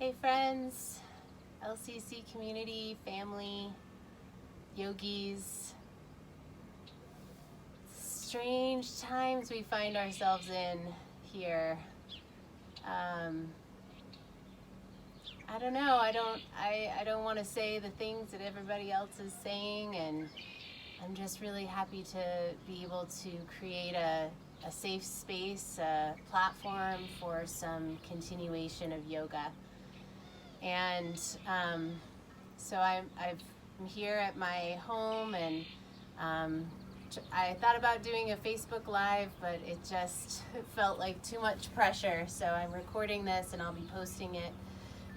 Hey friends, LCC community, family, yogis. Strange times we find ourselves in here. I don't know, I don't want to say the things that everybody else is saying, and I'm just really happy to be able to create a safe space, a platform for some continuation of yoga. And so I'm here at my home, and I thought about doing a Facebook Live, but it just felt like too much pressure. So I'm recording this and I'll be posting it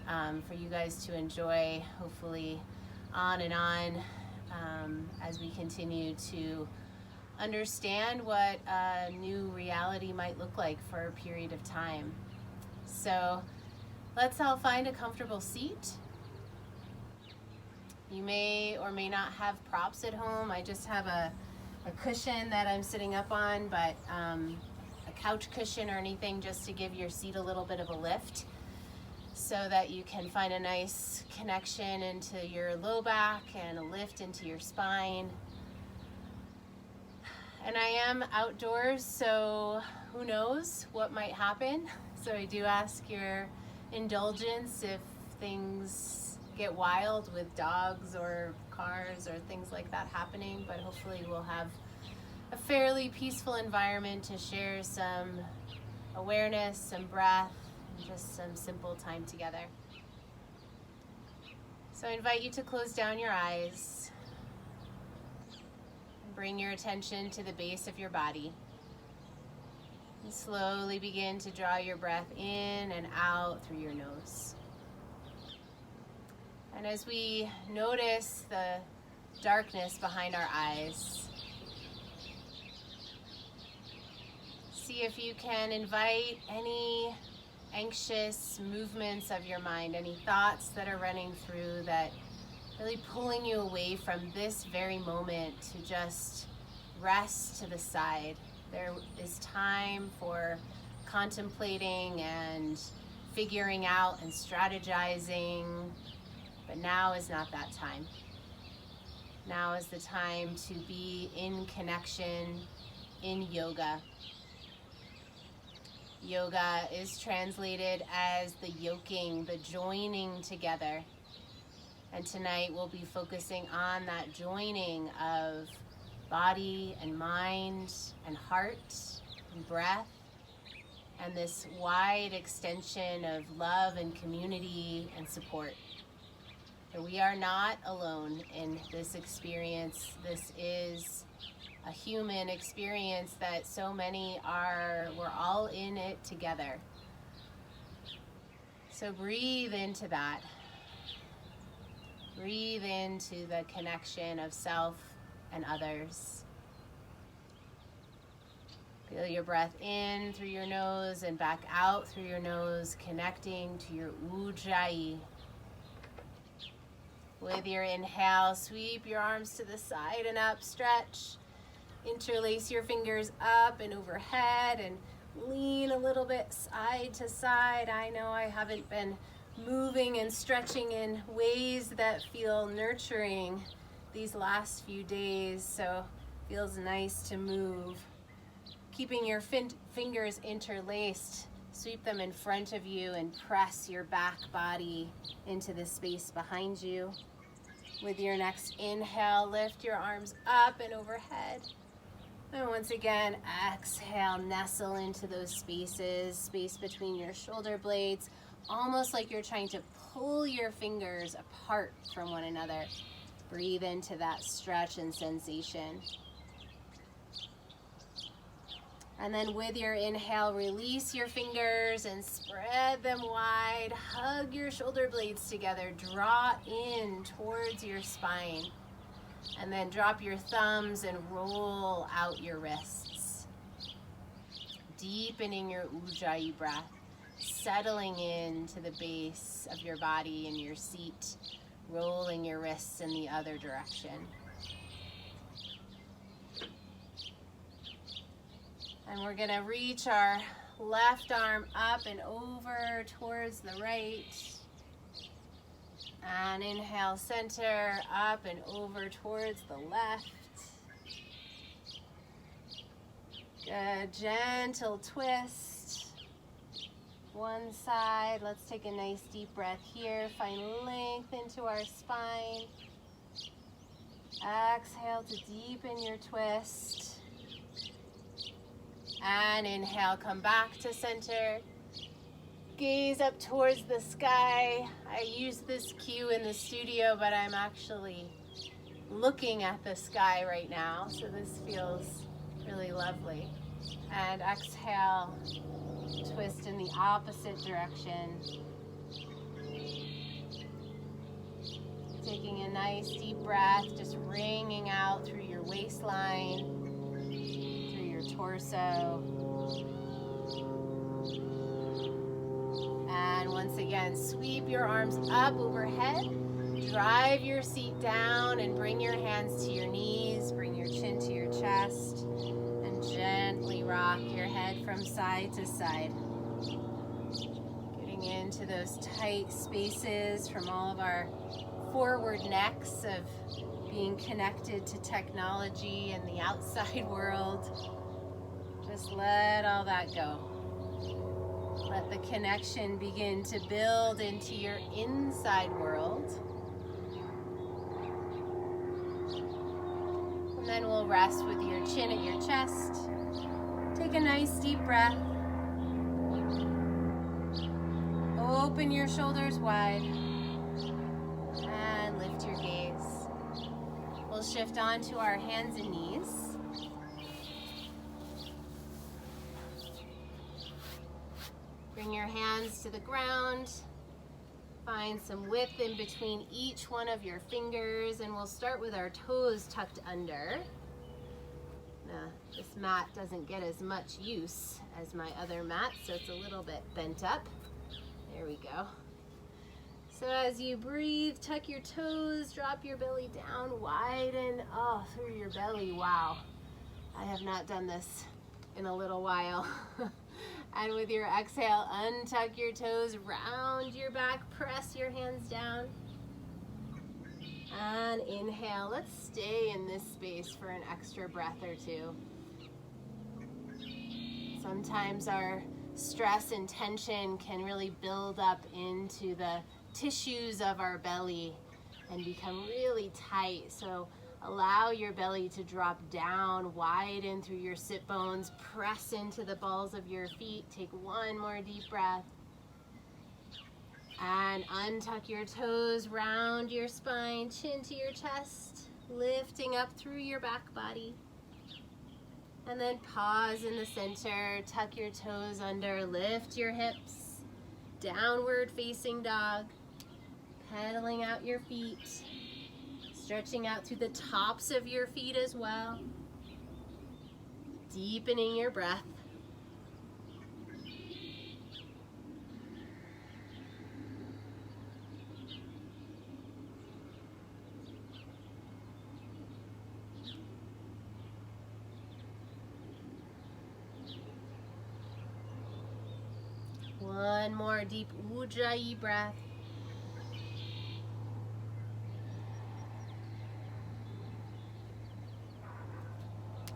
for you guys to enjoy, hopefully on and on, as we continue to understand what a new reality might look like for a period of time. So let's all find a comfortable seat. You may or may not have props at home. I just have a cushion that I'm sitting up on, but a couch cushion or anything just to give your seat a little bit of a lift so that you can find a nice connection into your low back and a lift into your spine. And I am outdoors, so who knows what might happen. So I do ask your indulgence if things get wild with dogs or cars or things like that happening, but hopefully we'll have a fairly peaceful environment to share some awareness, some breath, and just some simple time together. So I invite you to close down your eyes. Bring your attention to the base of your body. And slowly begin to draw your breath in and out through your nose. And as we notice the darkness behind our eyes, see if you can invite any anxious movements of your mind, any thoughts that are running through that really pulling you away from this very moment, to just rest to the side. There is time for contemplating and figuring out and strategizing, but now is not that time. Now is the time to be in connection, in yoga. Yoga is translated as the yoking, the joining together. And tonight we'll be focusing on that joining of body and mind and heart and breath, and this wide extension of love and community and support. So we are not alone in this experience. This is a human experience that so many are. We're all in it together. So breathe into that. Breathe into the connection of self and others. Feel your breath in through your nose and back out through your nose, connecting to your ujjayi. With your inhale, sweep your arms to the side and up, stretch. Interlace your fingers up and overhead and lean a little bit side to side. I know I haven't been moving and stretching in ways that feel nurturing these last few days, so it feels nice to move. Keeping your fingers interlaced, sweep them in front of you and press your back body into the space behind you. With your next inhale, lift your arms up and overhead. And once again, exhale, nestle into those spaces, space between your shoulder blades, almost like you're trying to pull your fingers apart from one another. Breathe into that stretch and sensation. And then with your inhale, release your fingers and spread them wide. Hug your shoulder blades together. Draw in towards your spine. And then drop your thumbs and roll out your wrists. Deepening your ujjayi breath. Settling into the base of your body and your seat, rolling your wrists in the other direction. And we're going to reach our left arm up and over towards the right. And inhale, center, up and over towards the left. Good, gentle twist. One side, let's take a nice deep breath here. Find length into our spine. Exhale to deepen your twist. And inhale, come back to center. Gaze up towards the sky. I use this cue in the studio, but I'm actually looking at the sky right now, so this feels really lovely. And exhale, twist in the opposite direction. Taking a nice deep breath, just wringing out through your waistline, through your torso. And once again, sweep your arms up overhead. Drive your seat down and bring your hands to your knees. Bring your chin to your chest. And gently rock your head from side to side. Getting into those tight spaces from all of our forward necks of being connected to technology and the outside world. Just let all that go. Let the connection begin to build into your inside world. And then we'll rest with your chin at your chest. Take a nice deep breath. Open your shoulders wide. And lift your gaze. We'll shift on to our hands and knees. Bring your hands to the ground. Find some width in between each one of your fingers, and we'll start with our toes tucked under. Now, this mat doesn't get as much use as my other mat, so it's a little bit bent up. There we go. So as you breathe, tuck your toes, drop your belly down, widen through your belly. Wow, I have not done this in a little while. And with your exhale, untuck your toes, round your back, press your hands down. And inhale. Let's stay in this space for an extra breath or two. Sometimes our stress and tension can really build up into the tissues of our belly and become really tight. So allow your belly to drop down, widen through your sit bones, press into the balls of your feet. Take one more deep breath. And untuck your toes, round your spine, chin to your chest, lifting up through your back body. And then pause in the center, tuck your toes under, lift your hips, downward facing dog, pedaling out your feet. Stretching out through the tops of your feet as well. Deepening your breath. One more deep Ujjayi breath.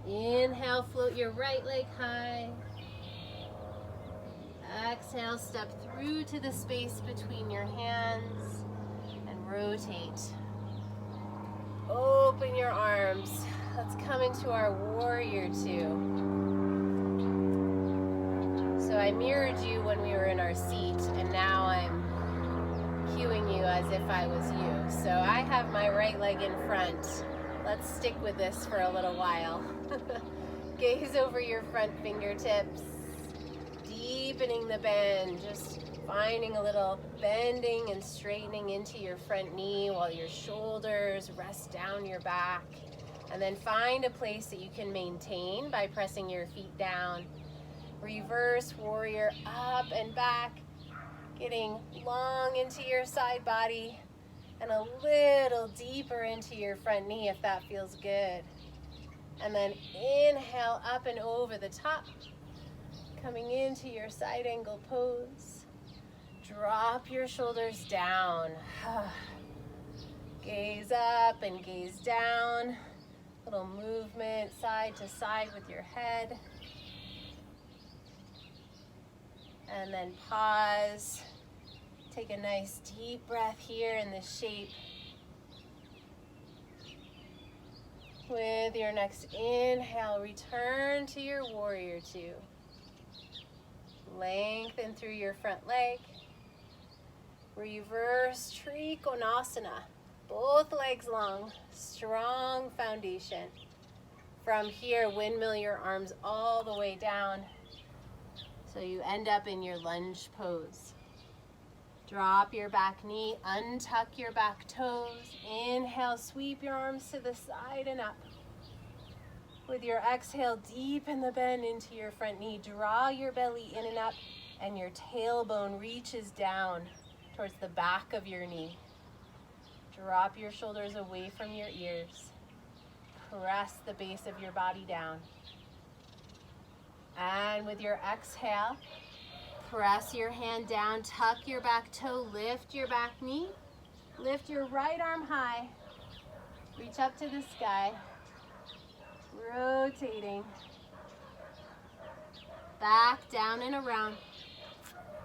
Inhale, float your right leg high. Exhale, step through to the space between your hands and rotate. Open your arms. Let's come into our warrior two. So I mirrored you when we were in our seat, and now I'm cueing you as if I was you. So I have my right leg in front. Let's stick with this for a little while. Gaze over your front fingertips, deepening the bend, just finding a little bending and straightening into your front knee while your shoulders rest down your back. And then find a place that you can maintain by pressing your feet down. Reverse warrior, up and back, getting long into your side body and a little deeper into your front knee if that feels good. And then inhale up and over the top, coming into your side angle pose. Drop your shoulders down. Gaze up and gaze down. Little movement side to side with your head. And then pause. Take a nice deep breath here in this shape. With your next inhale, return to your warrior two. Lengthen through your front leg. Reverse Trikonasana. Both legs long, strong foundation. From here, windmill your arms all the way down so you end up in your lunge pose. Drop your back knee, untuck your back toes. Inhale, sweep your arms to the side and up. With your exhale, deepen the bend into your front knee. Draw your belly in and up, and your tailbone reaches down towards the back of your knee. Drop your shoulders away from your ears. Press the base of your body down. And with your exhale, press your hand down, tuck your back toe, lift your back knee, lift your right arm high, reach up to the sky, rotating, back, down and around.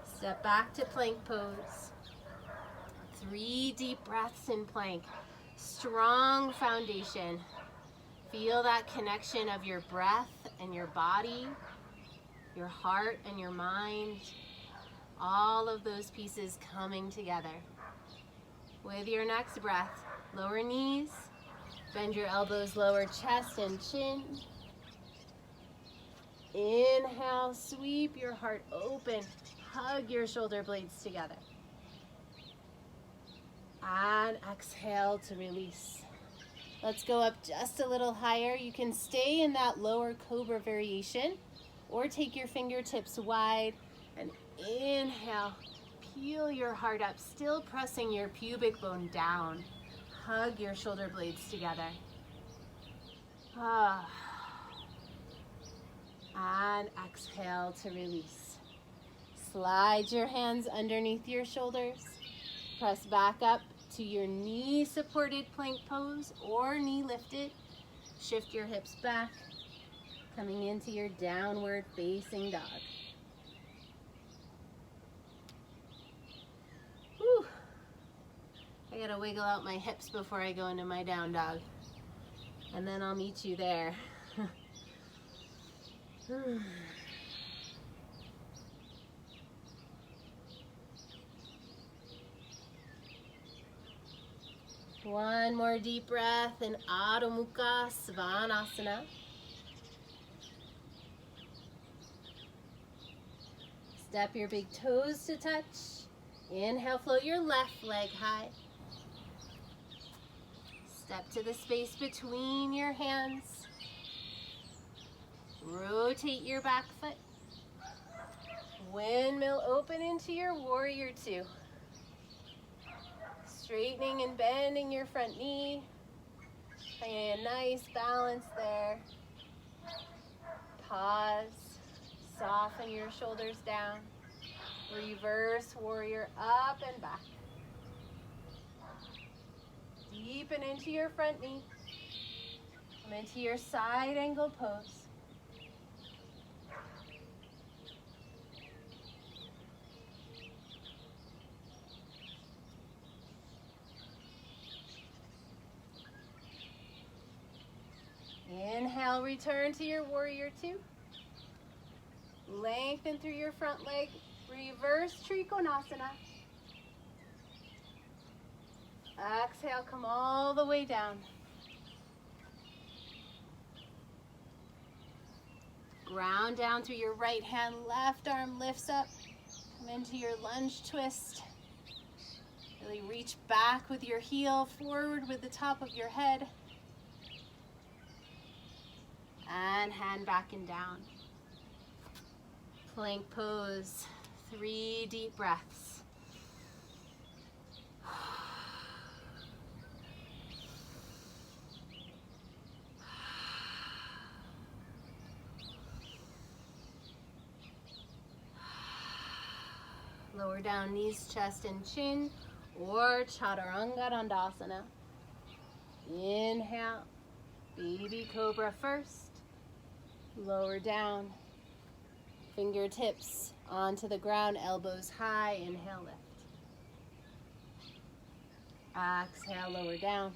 Step back to plank pose. 3 deep breaths in plank. Strong foundation. Feel that connection of your breath and your body, your heart and your mind. All of those pieces coming together. With your next breath, lower knees, bend your elbows, lower chest and chin. Inhale, sweep your heart open. Hug your shoulder blades together. And exhale to release. Let's go up just a little higher. You can stay in that lower cobra variation or take your fingertips wide and inhale. Peel your heart up, still pressing your pubic bone down. Hug your shoulder blades together. And exhale to release. Slide your hands underneath your shoulders. Press back up to your knee supported plank pose or knee lifted. Shift your hips back, coming into your downward facing dog. Whew. I gotta wiggle out my hips before I go into my down dog. And then I'll meet you there. One more deep breath in Adho Mukha Svanasana. Step your big toes to touch. Inhale, float your left leg high. Step to the space between your hands. Rotate your back foot. Windmill open into your warrior two. Straightening and bending your front knee. Finding a nice balance there. Pause. Soften your shoulders down. Reverse warrior up and back. Deepen into your front knee. Come into your side angle pose. Inhale, return to your warrior two. Lengthen through your front leg. Reverse Trikonasana. Exhale, come all the way down. Ground down through your right hand, left arm lifts up. Come into your lunge twist. Really reach back with your heel, forward with the top of your head. And hand back and down. Plank pose, 3 deep breaths. Lower down knees, chest, and chin, or Chaturanga Dandasana. Inhale, baby cobra first. Lower down, fingertips onto the ground, elbows high. Inhale, lift. Exhale, lower down.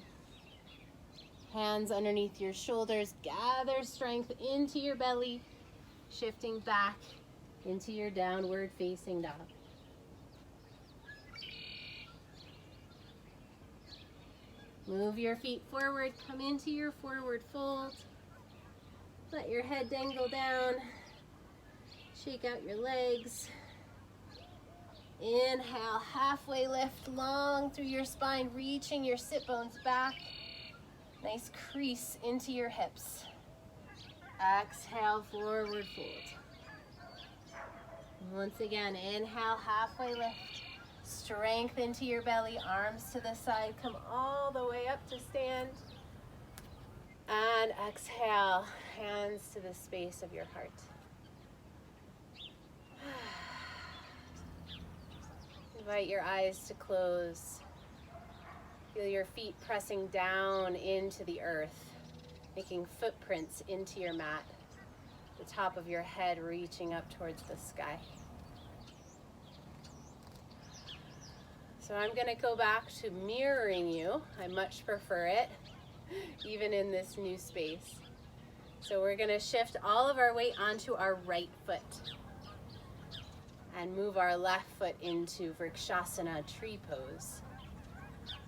Hands underneath your shoulders. Gather strength into your belly, shifting back into your downward facing dog. Move your feet forward. Come into your forward fold. Let your head dangle down. Shake out your legs. Inhale, halfway lift, long through your spine, reaching your sit bones back. Nice crease into your hips. Exhale, forward fold. Once again, inhale, halfway lift. Strength into your belly, arms to the side. Come all the way up to stand. And exhale, hands to the space of your heart. Invite your eyes to close. Feel your feet pressing down into the earth, making footprints into your mat. The top of your head reaching up towards the sky. So I'm going to go back to mirroring you. I much prefer it, even in this new space. So we're going to shift all of our weight onto our right foot and move our left foot into Vrikshasana tree pose.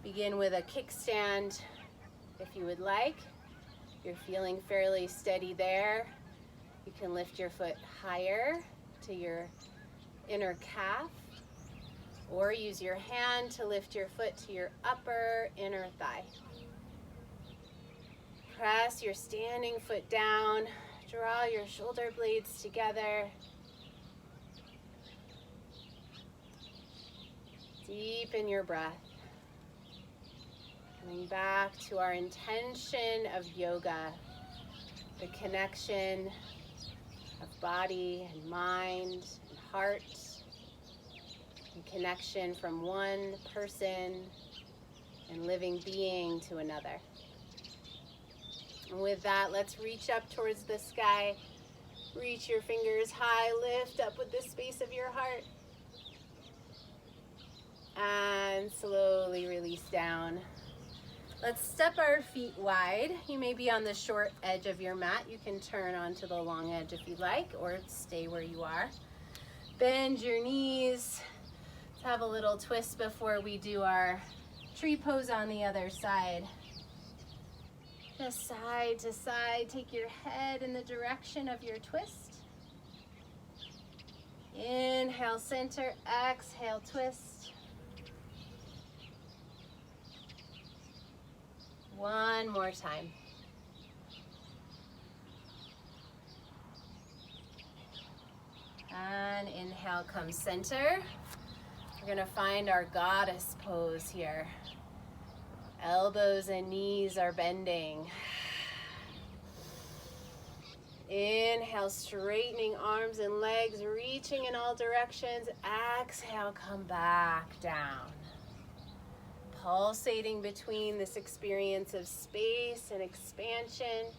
Begin with a kickstand if you would like. If you're feeling fairly steady there, you can lift your foot higher to your inner calf, or use your hand to lift your foot to your upper inner thigh. Press your standing foot down, draw your shoulder blades together. Deepen your breath. Coming back to our intention of yoga, the connection of body and mind and heart, and connection from one person and living being to another. And with that, let's reach up towards the sky. Reach your fingers high, lift up with the space of your heart. And slowly release down. Let's step our feet wide. You may be on the short edge of your mat. You can turn onto the long edge if you like, or stay where you are. Bend your knees. Let's have a little twist before we do our tree pose on the other side. Just side to side. Take your head in the direction of your twist. Inhale, center. Exhale, twist. One more time. And inhale, come center. We're gonna find our goddess pose here. Elbows and knees are bending. Inhale, straightening arms and legs, reaching in all directions. Exhale, come back down. Pulsating between this experience of space and expansion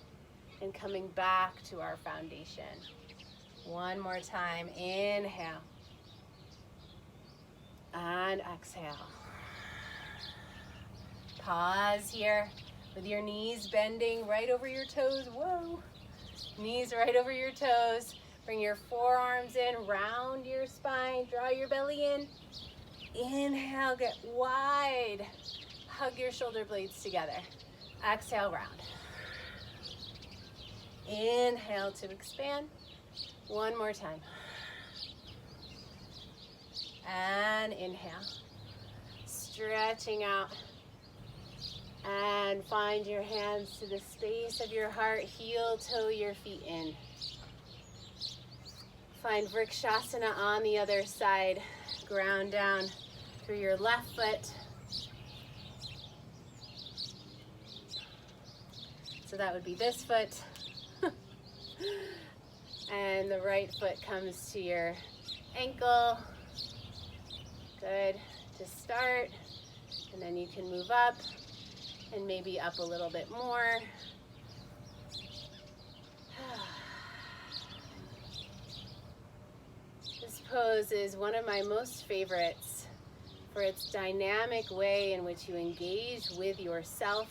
and coming back to our foundation. One more time. Inhale. And exhale. Pause here with your knees bending right over your toes. Whoa. Knees right over your toes. Bring your forearms in, round your spine, draw your belly in. Inhale, get wide. Hug your shoulder blades together. Exhale, round. Inhale to expand. One more time. And inhale. Stretching out. And find your hands to the space of your heart. Heel toe your feet in. Find Vrikshasana on the other side. Ground down through your left foot. So that would be this foot. And the right foot comes to your ankle. to start, and then you can move up and maybe up a little bit more. This pose is one of my most favorites for its dynamic way in which you engage with yourself,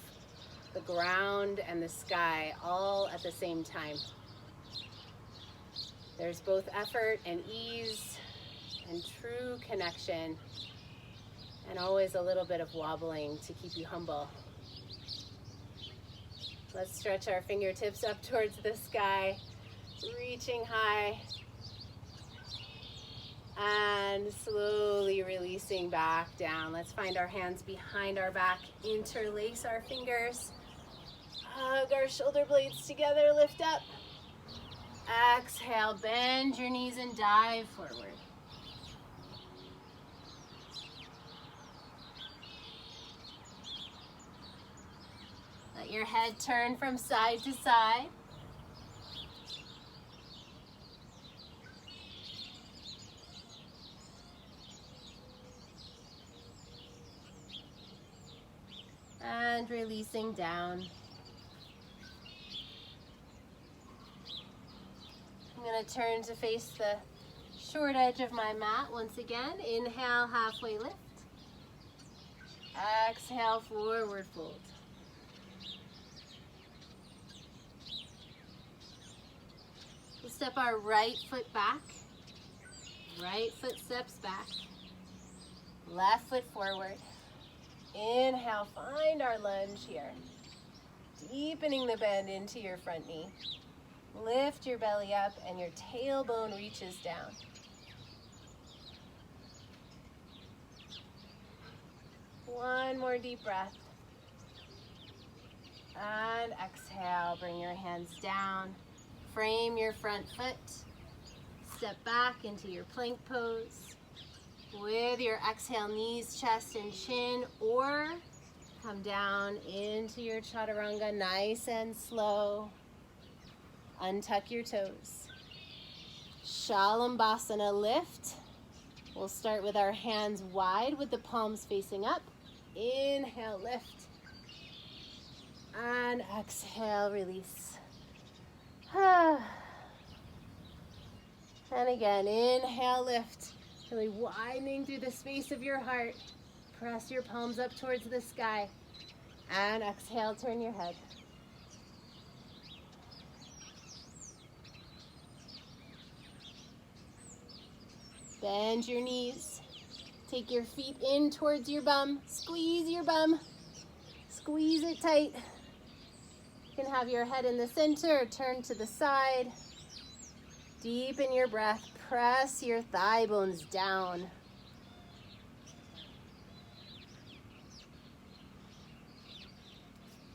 the ground, and the sky all at the same time. There's both effort and ease and true connection, and always a little bit of wobbling to keep you humble. Let's stretch our fingertips up towards the sky, reaching high, and slowly releasing back down. Let's find our hands behind our back, interlace our fingers, hug our shoulder blades together, lift up. Exhale, bend your knees and dive forward. Let your head turn from side to side. And releasing down. I'm going to turn to face the short edge of my mat once again. Inhale, halfway lift. Exhale, forward fold. We'll step our right foot back. Right foot steps back. Left foot forward. Inhale, find our lunge here. Deepening the bend into your front knee. Lift your belly up and your tailbone reaches down. One more deep breath. And exhale, bring your hands down. Frame your front foot. Step back into your plank pose. With your exhale, knees, chest, and chin, or come down into your chaturanga nice and slow. Untuck your toes. Shalambhasana lift. We'll start with our hands wide with the palms facing up. Inhale, lift. And exhale, release. And again, inhale, lift. Really widening through the space of your heart. Press your palms up towards the sky. And exhale, turn your head. Bend your knees. Take your feet in towards your bum. Squeeze your bum. Squeeze it tight. You can have your head in the center, turn to the side. Deepen your breath. Press your thigh bones down.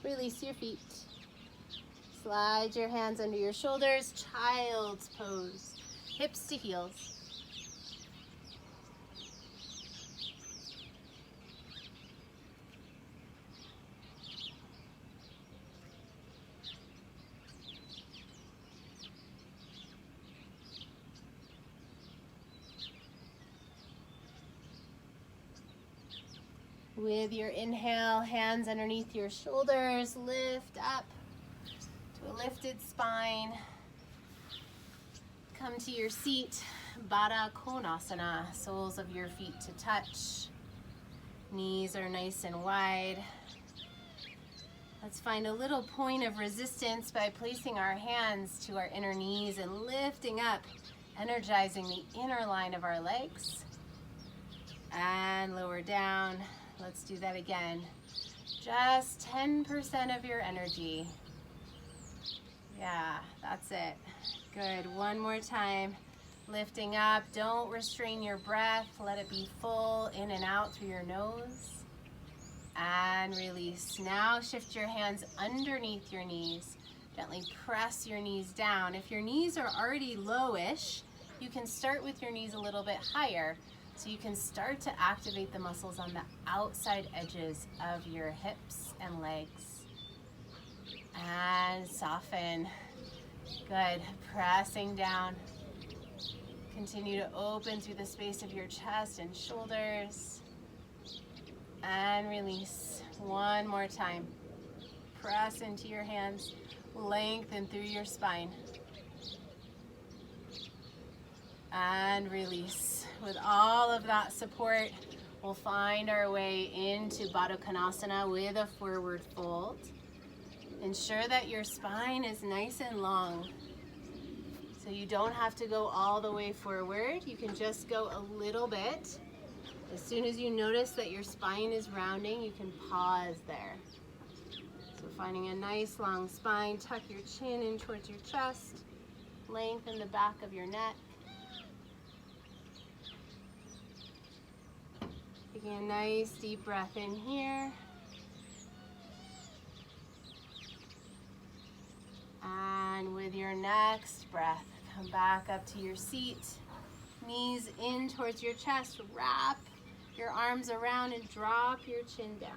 Release your feet. Slide your hands under your shoulders. Child's pose. Hips to heels. With your inhale, hands underneath your shoulders, lift up to a lifted spine. Come to your seat, Baddha Konasana, soles of your feet to touch. Knees are nice and wide. Let's find a little point of resistance by placing our hands to our inner knees and lifting up, energizing the inner line of our legs. And lower down. Let's do that again. Just 10% of your energy. Yeah, that's it. Good. One more time. Lifting up. Don't restrain your breath. Let it be full in and out through your nose. And release. Now shift your hands underneath your knees. Gently press your knees down. If your knees are already lowish, you can start with your knees a little bit higher. So you can start to activate the muscles on the outside edges of your hips and legs. And soften. Good. Pressing down. Continue to open through the space of your chest and shoulders. And release. One more time. Press into your hands. Lengthen through your spine. And release. With all of that support, we'll find our way into Baddha Konasana with a forward fold. Ensure that your spine is nice and long. So you don't have to go all the way forward. You can just go a little bit. As soon as you notice that your spine is rounding, you can pause there. So finding a nice long spine, tuck your chin in towards your chest, lengthen the back of your neck. Taking a nice deep breath in here. And with your next breath, come back up to your seat. Knees in towards your chest. Wrap your arms around and drop your chin down.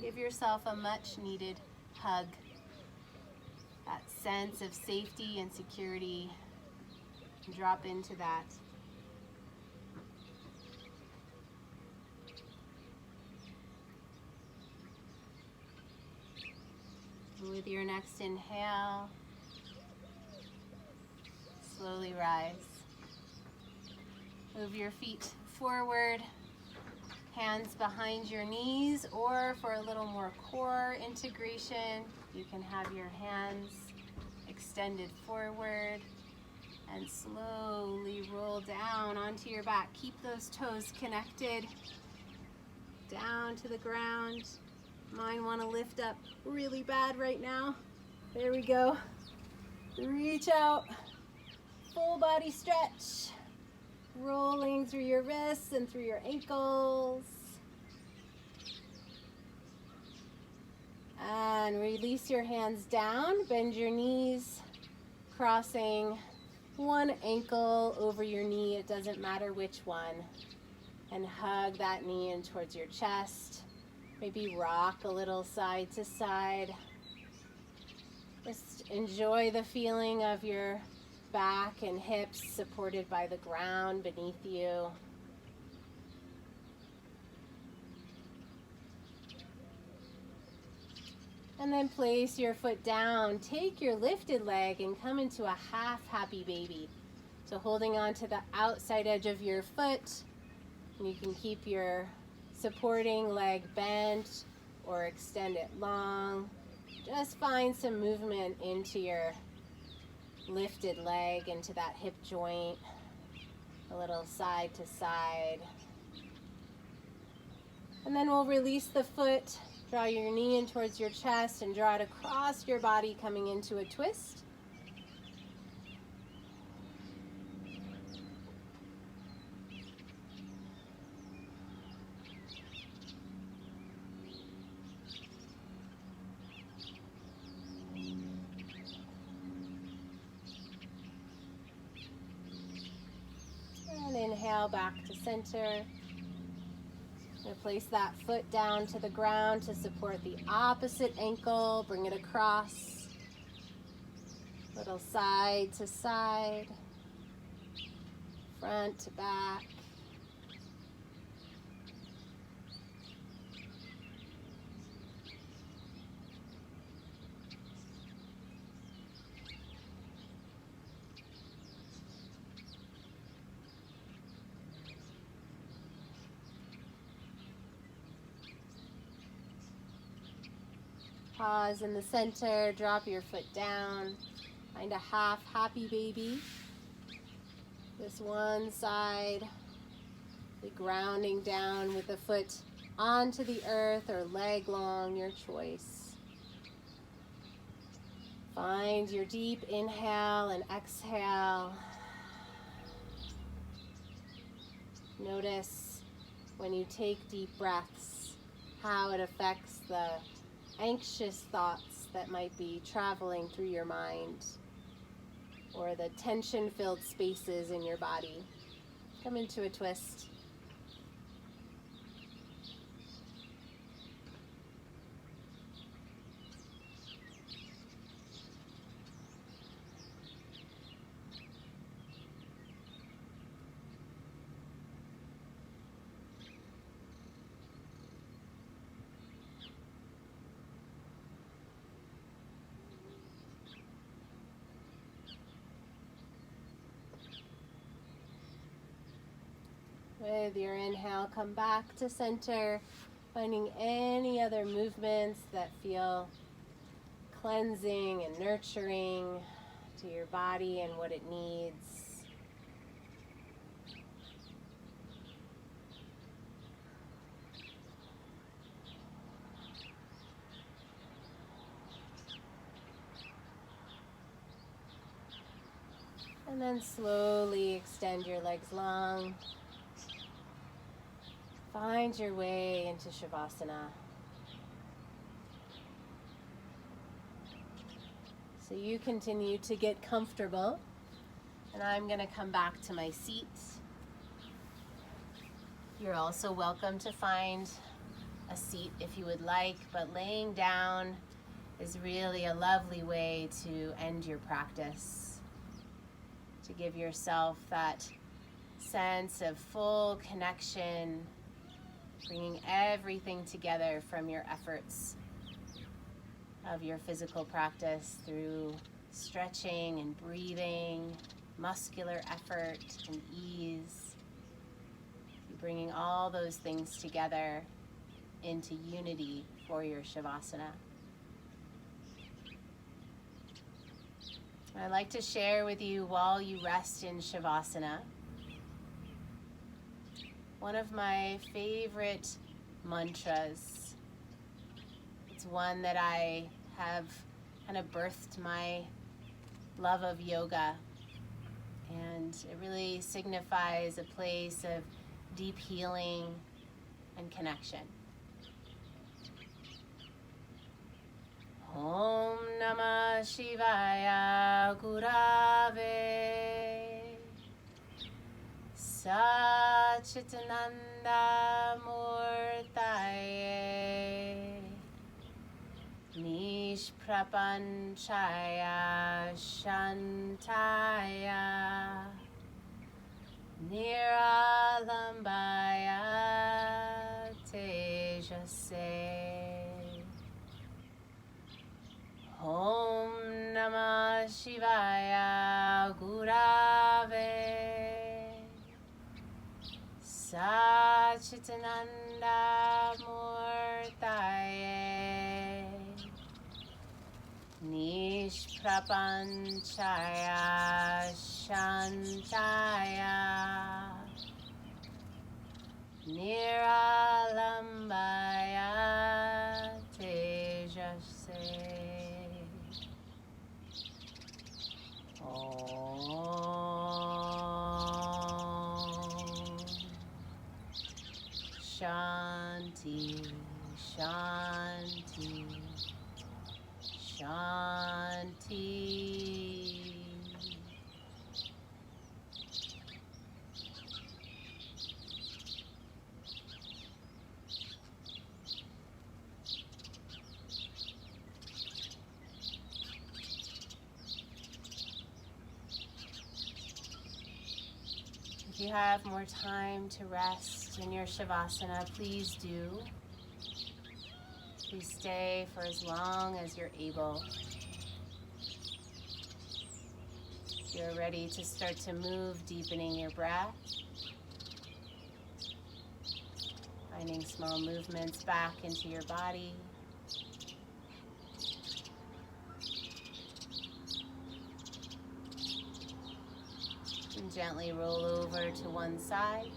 Give yourself a much needed hug. That sense of safety and security. Drop into that. With your next inhale, slowly rise. Move your feet forward, hands behind your knees, or for a little more core integration, you can have your hands extended forward and slowly roll down onto your back. Keep those toes connected down to the ground. Mine want to lift up really bad right now. There we go. Reach out, full body stretch. Rolling through your wrists and through your ankles. And release your hands down, bend your knees, crossing one ankle over your knee, it doesn't matter which one. And hug that knee in towards your chest. Maybe rock a little side to side. Just enjoy the feeling of your back and hips supported by the ground beneath you. And then place your foot down. Take your lifted leg and come into a half happy baby. So holding on to the outside edge of your foot, and you can keep your supporting leg bent or extend it long. Just find some movement into your lifted leg, into that hip joint, a little side to side. And then we'll release the foot, draw your knee in towards your chest and draw it across your body, coming into a twist. And inhale back to center. Going to place that foot down to the ground to support the opposite ankle. Bring it across. Little side to side. Front to back. Pause in the center, drop your foot down, find a half happy baby. This one side, the grounding down with the foot onto the earth or leg long, your choice. Find your deep inhale and exhale. Notice when you take deep breaths, how it affects the anxious thoughts that might be traveling through your mind or the tension-filled spaces in your body. Come into a twist. With your inhale, come back to center, finding any other movements that feel cleansing and nurturing to your body and what it needs. And then slowly extend your legs long. Find your way into Shavasana. So you continue to get comfortable, and I'm going to come back to my seat. You're also welcome to find a seat if you would like, but laying down is really a lovely way to end your practice, to give yourself that sense of full connection, bringing everything together from your efforts of your physical practice through stretching and breathing, muscular effort and ease. Bringing all those things together into unity for your Shavasana. I'd like to share with you while you rest in Shavasana one of my favorite mantras. It's one that I have kind of birthed my love of yoga, and it really signifies a place of deep healing and connection. Om Namah Shivaya Gurave Satchitananda Murtaye Nishprapanchaya Shantaya Niralambaya Tejase. Om Namah Shivaya Gurave Satchitananda Murtaye Nishprapanchaya Shantaya Niralambaya Tejase. Om Shanti, Shanti, Shanti. If you have more time to rest in your Shavasana, please do. Please stay for as long as you're able. If you're ready to start to move, deepening your breath, finding small movements back into your body. And gently roll over to one side.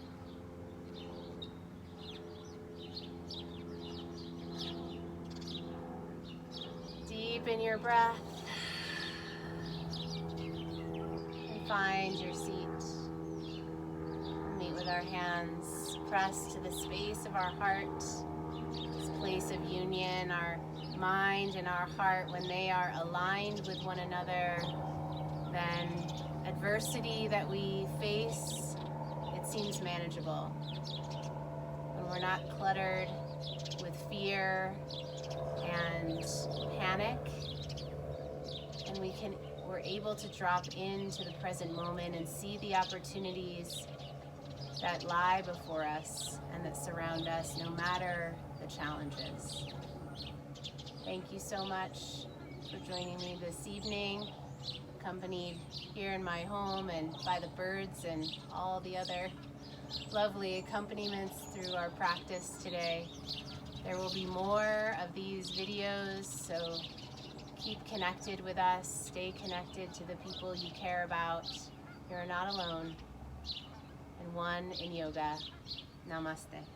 Deepen your breath and find your seat. Meet with our hands pressed to the space of our heart, this place of union, our mind and our heart. When they are aligned with one another, then adversity that we face, it seems manageable. When we're not cluttered with fear and panic, and we're able to drop into the present moment and see the opportunities that lie before us and that surround us, no matter the challenges. Thank you so much for joining me this evening, accompanied here in my home and by the birds and all the other lovely accompaniments through our practice today. There will be more of these videos, so keep connected with us. Stay connected to the people you care about. You're not alone. And one in yoga. Namaste.